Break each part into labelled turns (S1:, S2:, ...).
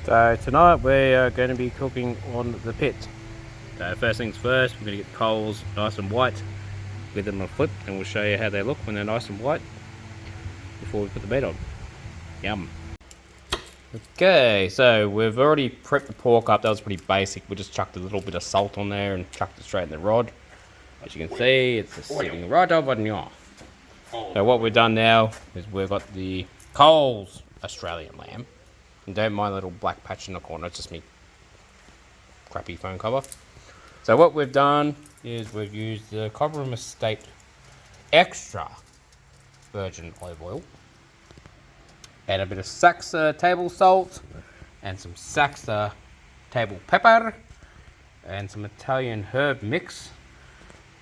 S1: So tonight we are going to be cooking on the pit. So first things first, we're going to get the coals nice and white, get them on a flip, and we'll show you how they look when they're nice and white before we put the meat on. Yum. Okay, so we've already prepped the pork up. That was pretty basic. We just chucked a little bit of salt on there and chucked it straight in the rod. As you can see, it's just sitting right over here. So what we've done now is we've got the Coles Australian lamb. And don't mind the little black patch in the corner, it's just me crappy phone cover. So what we've done is we've used the Cobram Estate extra virgin olive oil, add a bit of Saxa table salt and some Saxa table pepper and some Italian herb mix,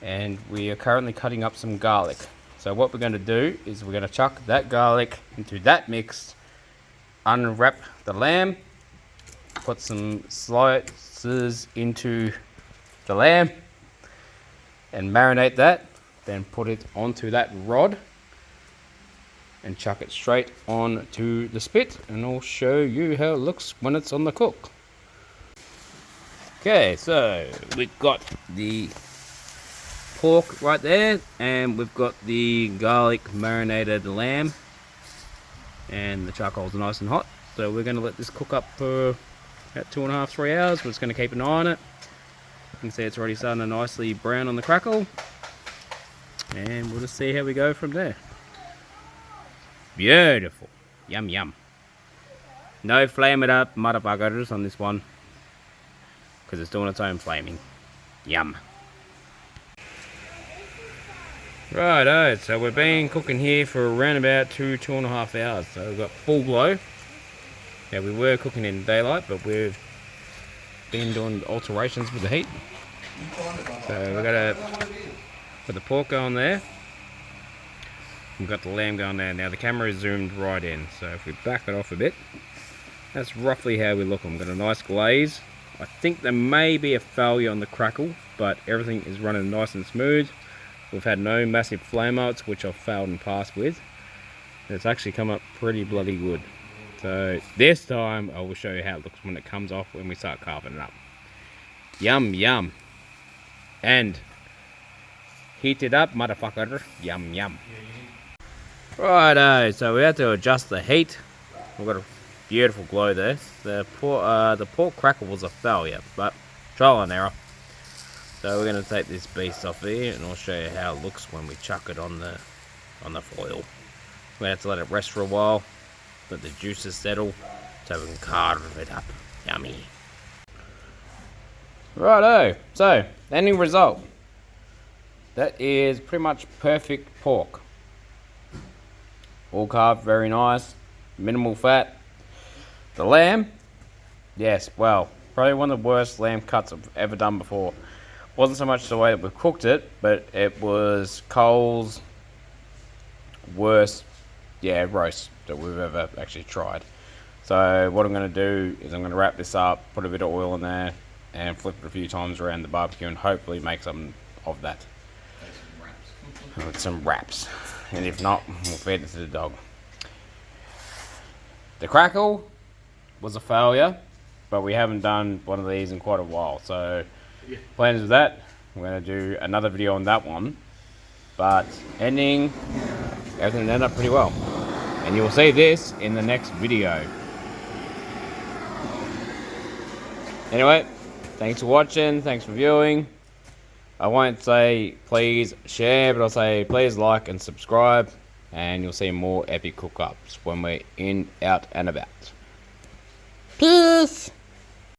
S1: and we are currently cutting up some garlic. So what we're going to do is we're going to chuck that garlic into that mix, unwrap the lamb, put some slices into the lamb and marinate that, then put it onto that rod and chuck it straight onto the spit, and I'll show you how it looks when it's on the cook. Okay, so we've got the pork right there and we've got the garlic marinated lamb, and the charcoal's nice and hot, so we're going to let this cook up for about 2.5–3 hours. We're just going to keep an eye on it. You can see it's already starting to nicely brown on the crackle, and we'll just see how we go from there. Beautiful. Yum yum. No flame it up motherfuckers on this one, because it's doing its own flaming. Yum. Righto, so we've been cooking here for around about 2–2.5 hours. So we've got full glow. Now we were cooking in daylight, but we've been doing alterations with the heat. So we've got to put the pork going there. We've got the lamb going there. Now the camera is zoomed right in, so if we back it off a bit, that's roughly how we look. We've got a nice glaze. I think there may be a failure on the crackle, but everything is running nice and smooth. We've had no massive flame outs, which I've failed in the past with. It's actually come up pretty bloody good. So this time I will show you how it looks when it comes off, when we start carving it up. Yum yum. And heat it up, motherfucker. Yum yum. Righto, so we had to adjust the heat. We've got a beautiful glow there. The pork crackle was a failure, but trial and error. So we're going to take this beast off here, and I'll show you how it looks when we chuck it on the foil. We're going to have to let it rest for a while, let the juices settle, so we can carve it up. Yummy. Righto, so ending result. That is pretty much perfect pork. All carved, very nice, minimal fat. The lamb, yes, well, probably one of the worst lamb cuts I've ever done before. Wasn't so much the way that we cooked it, but it was Coles' worst, roast that we've ever actually tried. So what I'm going to do is I'm going to wrap this up, put a bit of oil in there, and flip it a few times around the barbecue, and hopefully make something of that. With some wraps. And if not, we'll feed it to the dog. The crackle was a failure, but we haven't done one of these in quite a while, so plans with that, we're going to do another video on that one, but everything ended up pretty well, and you will see this in the next video. Anyway, thanks for watching, thanks for viewing. I won't say please share, but I'll say please like and subscribe, and you'll see more epic cook-ups when we're in, out and about. Peace!